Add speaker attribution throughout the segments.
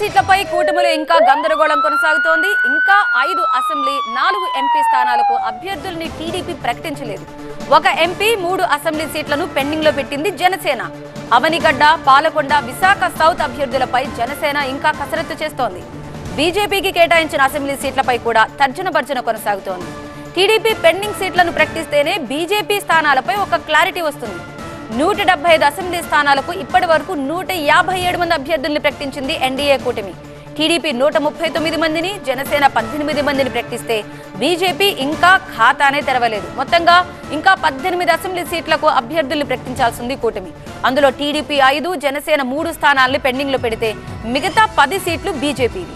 Speaker 1: సీట్లపై కూటమిలో ఇంకా గందరగోళం కొనసాగుతోంది. ఇంకా 5 అసెంబ్లీ 4 ఎంపీ స్థానాలకు అభ్యర్థుల్ని టీడీపీ ప్రకటించలేదు. ఒక ఎంపీ 3 అసెంబ్లీ సీట్లను పెండింగ్ లో పెట్టింది జనసేన. అవనిగడ్డ, పాలకొండ, విశాఖ సౌత్ అభ్యర్థులపై జనసేన ఇంకా కసరత్తు చేస్తోంది. బీజేపీకి కేటాయించిన అసెంబ్లీ సీట్లపై కూడా తర్జన భర్జన కొనసాగుతోంది. టీడీపీ పెండింగ్ సీట్లను ప్రకటిస్తేనే బీజేపీ స్థానాలపై ఒక క్లారిటీ వస్తుంది. 175 అసెంబ్లీ స్థానాలకు ఇప్పటి వరకు 157 మంది అభ్యర్థుల్ని ప్రకటించింది ఎన్డీఏ కూటమి. టీడీపీ 139 మందిని, జనసేన 18 మందిని ప్రకటిస్తే బీజేపీ ఇంకా ఖాతానే తెరవలేదు. మొత్తంగా ఇంకా 18 అసెంబ్లీ సీట్లకు అభ్యర్థుల్ని ప్రకటించాల్సింది కూటమి. అందులో టీడీపీ 5, జనసేన 3 స్థానాల్ని పెండింగ్ లో పెడితే మిగతా 10 సీట్లు బీజేపీవి.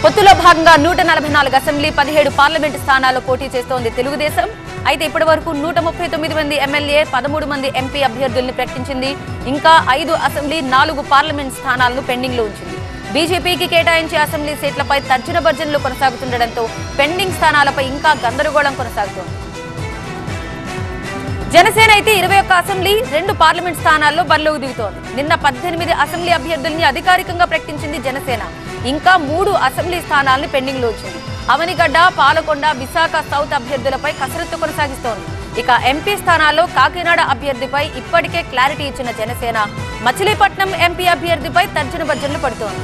Speaker 1: పొత్తులో భాగంగా 144 అసెంబ్లీ, 17 పార్లమెంటు స్థానాల్లో పోటీ చేస్తోంది తెలుగుదేశం. అయితే ఇప్పటి వరకు 139 మంది ఎమ్మెల్యే, 13 మంది ఎంపీ అభ్యర్థుల్ని ప్రకటించింది. ఇంకా 5 అసెంబ్లీ, 4 పార్లమెంట్ స్థానాలను పెండింగ్ లో ఉంచింది. బీజేపీకి కేటాయించే అసెంబ్లీ సీట్లపై తర్జన భర్జనలు కొనసాగుతుండటంతో పెండింగ్ స్థానాలపై ఇంకా గందరగోళం కొనసాగుతోంది. జనసేన అయితే 21 అసెంబ్లీ, 2 పార్లమెంట్ స్థానాల్లో బరిలోకి దిగుతోంది. నిన్న 18 అసెంబ్లీ అభ్యర్థుల్ని అధికారికంగా ప్రకటించింది జనసేన. ఇంకా 3 అసెంబ్లీ స్థానాలను పెండింగ్ లో ఉంచింది. అవనిగడ్డ, పాలకొండ, విశాఖ సౌత్ అభ్యర్థులపై కసరత్తు కొనసాగిస్తోంది. ఇక ఎంపీ స్థానాల్లో కాకినాడ అభ్యర్థిపై ఇప్పటికే క్లారిటీ ఇచ్చిన జనసేన మచిలీపట్నం ఎంపీ అభ్యర్థిపై తర్జన భర్జనలు పడుతోంది.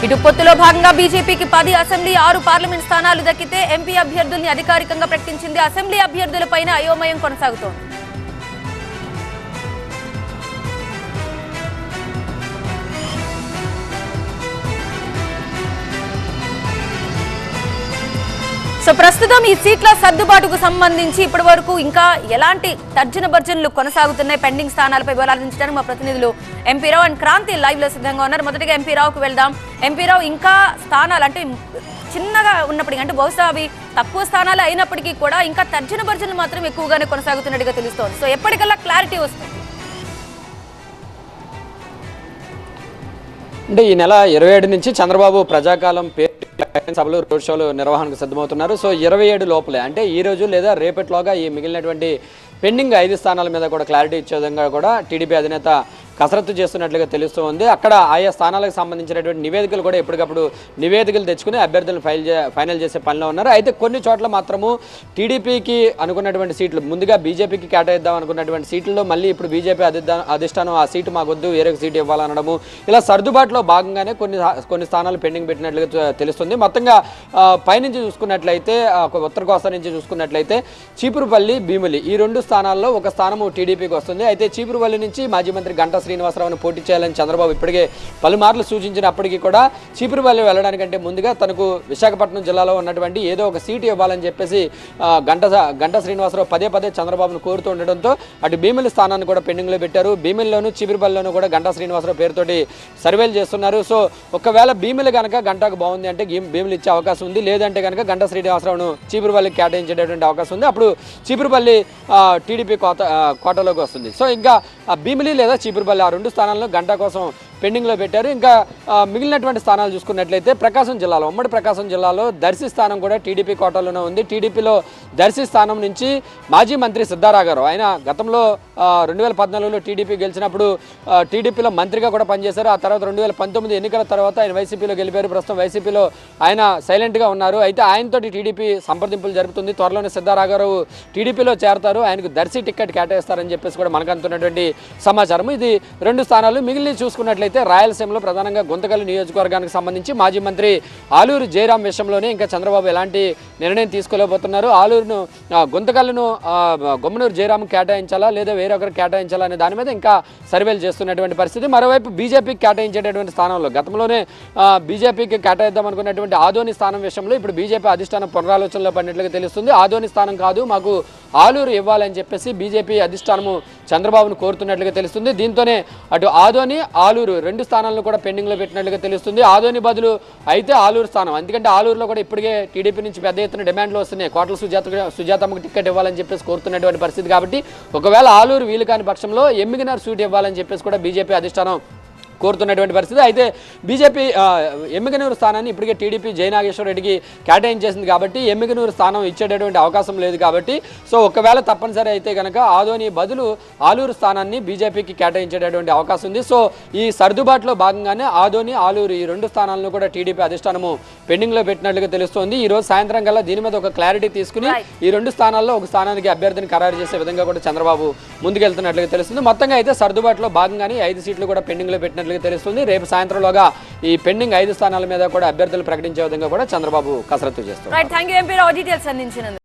Speaker 1: ఇటు పొత్తులో భాగంగా బీజేపీకి 10 అసెంబ్లీ, 6 పార్లమెంట్ స్థానాలు దక్కితే ఎంపీ అభ్యర్థుల్ని అధికారికంగా ప్రకటించింది. అసెంబ్లీ అభ్యర్థులపైన అయోమయం కొనసాగుతోంది. సో ప్రస్తుతం ఈ సీట్ల సర్దుబాటుకు సంబంధించి ఇప్పటి వరకు ఇంకా ఎలాంటి తర్జన భర్జనలు కొనసాగుతున్నాయి పెండింగ్ స్థానాలపై వివరించడానికి మా ప్రతినిధులు MP Rao and Kranthi live లో సిద్ధంగా ఉన్నారు. మొదటిగా ఎంపీ రావుకు వెళ్దాం. ఎంపీ రావు, ఇంకా స్థానాలు అంటే చిన్నగా ఉన్నప్పటికీ, అంటే బహుశా అవి తక్కువ స్థానాలు అయినప్పటికీ కూడా ఇంకా తర్జన భర్జనలు మాత్రం ఎక్కువగానే కొనసాగుతున్నట్టుగా తెలుస్తోంది. సో ఎప్పటికల్లా క్లారిటీ వస్తుంది?
Speaker 2: అంటే ఈ నెల 27 నుంచి చంద్రబాబు ప్రజాకాలం సభలు, రోడ్ షోలు నిర్వహణకు సిద్ధమవుతున్నారు. సో 27 లోపలే, అంటే ఈ రోజు లేదా రేపటిలోగా ఈ మిగిలినటువంటి పెండింగ్ 5 స్థానాల మీద కూడా క్లారిటీ ఇచ్చే విధంగా కూడా టీడీపీ అధినేత కసరత్తు చేస్తున్నట్లుగా తెలుస్తూ ఉంది. అక్కడ ఆయా స్థానాలకు సంబంధించినటువంటి నివేదికలు కూడా ఎప్పటికప్పుడు నివేదికలు తెచ్చుకుని అభ్యర్థులను ఫైనల్ చేసే పనిలో ఉన్నారు. అయితే కొన్ని చోట్ల మాత్రము టీడీపీకి అనుకున్నటువంటి సీట్లు, ముందుగా బీజేపీకి కేటాయిద్దాం అనుకున్నటువంటి సీట్లలో మళ్ళీ ఇప్పుడు బీజేపీ అధిష్టానం ఆ సీటు మాకొద్దు, వేరొక సీటు ఇవ్వాలనడము, ఇలా సర్దుబాటులో భాగంగానే కొన్ని స్థానాలు పెండింగ్ పెట్టినట్లుగా తెలుస్తుంది. మొత్తంగా పైనుంచి చూసుకున్నట్లయితే, ఉత్తర కోస్తా నుంచి చూసుకున్నట్లయితే చీపురుపల్లి, భీమిలి ఈ 2 స్థానాల్లో ఒక స్థానము టీడీపీకి వస్తుంది. అయితే చీపురుపల్లి నుంచి మాజీ మంత్రి గంటా శ్రీనివాసరావును పోటీ చేయాలని చంద్రబాబు ఇప్పటికే పలుమార్లు సూచించినప్పటికీ కూడా చీపురుపల్లి వెళ్ళడానికంటే ముందుగా తనకు విశాఖపట్నం జిల్లాలో ఉన్నటువంటి ఏదో ఒక సీటు ఇవ్వాలని చెప్పేసి గంటా శ్రీనివాసరావు పదే చంద్రబాబును కోరుతూ ఉండడంతో అటు భీమిలి స్థానాన్ని కూడా పెండింగ్లో పెట్టారు. భీమిలిలోను చీపురుపల్లిలోనూ కూడా గంటా శ్రీనివాసరావు పేరుతోటి సర్వేలు చేస్తున్నారు. సో ఒకవేళ భీమిలి కనుక గంటాకు బాగుంది అంటే భీమిలి ఇచ్చే అవకాశం ఉంది, లేదంటే కనుక గంటా శ్రీనివాసరావును చీపురుపల్లికి కేటాయించేటటువంటి అవకాశం ఉంది. అప్పుడు చీపురుపల్లి టీడీపీ కోటలోకి వస్తుంది. సో ఇంకా భీమిలి లేదా చీపురుపల్లి ఆ 2 స్థానాలను గంటా కోసం పెండింగ్లో పెట్టారు. ఇంకా మిగిలినటువంటి స్థానాలు చూసుకున్నట్లయితే ప్రకాశం జిల్లాలో, ఉమ్మడి ప్రకాశం జిల్లాలో దర్శి స్థానం కూడా టీడీపీ కోటాలోనే ఉంది. టీడీపీలో దర్శి స్థానం నుంచి మాజీ మంత్రి సిద్ధారాఘవరావు, ఆయన గతంలో 2014లో టీడీపీ గెలిచినప్పుడు టీడీపీలో మంత్రిగా కూడా పనిచేశారు. ఆ తర్వాత 2019 ఎన్నికల తర్వాత ఆయన వైసీపీలో గెలిపారు. ప్రస్తుతం వైసీపీలో ఆయన సైలెంట్గా ఉన్నారు. అయితే ఆయనతోటి టీడీపీ సంప్రదింపులు జరుపుతుంది. త్వరలోనే సిద్ధారాఘవరావు టీడీపీలో చేరతారు, ఆయనకు దర్శి టికెట్ కేటాయిస్తారని చెప్పేసి కూడా మనకు అందుతున్నటువంటి సమాచారం. ఇది 2 స్థానాలు. మిగిలిన చూసుకున్నట్లయితే రాయలసీమలో ప్రధానంగా గుంతకల్ నియోజకవర్గానికి సంబంధించి మాజీ మంత్రి ఆలూరు జయరాం విషయంలోనే ఇంకా చంద్రబాబు ఎలాంటి నిర్ణయం తీసుకోలేకపోతున్నారు. ఆలూరును, గుంతకల్ను గుమ్మనూరు జయరాం కేటాయించాలా లేదా వేరొకరు కేటాయించాలా అనే దాని మీద ఇంకా సర్వేలు చేస్తున్నటువంటి పరిస్థితి. మరోవైపు బీజేపీకి కేటాయించేటటువంటి స్థానంలో గతంలోనే బీజేపీకి కేటాయిద్దాం అనుకున్నటువంటి ఆదోని స్థానం విషయంలో ఇప్పుడు బీజేపీ అధిష్టానం పునరాలోచనలో పడినట్లుగా తెలుస్తుంది. ఆదోని స్థానం కాదు, మాకు ఆలూరు ఇవ్వాలని చెప్పేసి బీజేపీ అధిష్టానము చంద్రబాబును కోరుతున్నట్లుగా తెలుస్తుంది. దీంతోనే అటు ఆదోని, ఆలూరు 2 స్థానాలను కూడా పెండింగ్లో పెట్టినట్లుగా తెలుస్తుంది. ఆదోని బదులు అయితే ఆలూరు స్థానం, ఎందుకంటే ఆలూరులో కూడా ఇప్పటికే టీడీపీ నుంచి పెద్ద ఎత్తున డిమాండ్లు వస్తున్నాయి. కోట్ల సుజాతమ్మకు టికెట్ ఇవ్వాలని చెప్పేసి కోరుతున్నటువంటి పరిస్థితి. కాబట్టి ఒకవేళ ఆలూరు వీలు కాని పక్షంలో ఎమ్మిగనూరు సీటు ఇవ్వాలని చెప్పేసి కూడా బీజేపీ అధిష్టానం కోరుతున్నటువంటి పరిస్థితి. అయితే బీజేపీ ఎమ్మిగనూరు స్థానాన్ని ఇప్పటికే టీడీపీ జయనాగేశ్వర రెడ్డికి కేటాయించేసింది కాబట్టి ఎమ్మిగనూరు స్థానం ఇచ్చేటటువంటి అవకాశం లేదు కాబట్టి సో ఒకవేళ తప్పనిసరి అయితే కనుక ఆదోని బదులు ఆలూరు స్థానాన్ని బీజేపీకి కేటాయించేటటువంటి అవకాశం ఉంది. సో ఈ సర్దుబాటులో భాగంగానే ఆదోని ఆలూరు ఈ 2 స్థానాలను కూడా టీడీపీ అధిష్టానము పెండింగ్ లో పెట్టినట్లుగా తెలుస్తోంది. ఈ రోజు సాయంత్రం కల్లా దీని మీద ఒక క్లారిటీ తీసుకుని ఈ 2 స్థానాల్లో ఒక స్థానానికి అభ్యర్థిని ఖరారు చేసే విధంగా కూడా చంద్రబాబు ముందుకెళ్తున్నట్లుగా తెలుస్తుంది. మొత్తంగా అయితే సర్దుబాటులో భాగంగానే 5 సీట్లు కూడా పెండింగ్ లో పెట్టినట్లుగా తెలుస్తుంది. రేపు సాయంత్రంలోగా ఈ పెండింగ్ 5 స్థానాల మీద కూడా అభ్యర్థులు ప్రకటించే విధంగా కూడా చంద్రబాబు కసరత్తు చేస్తారు.
Speaker 1: Thank you MP Rao details అందించినందుకు.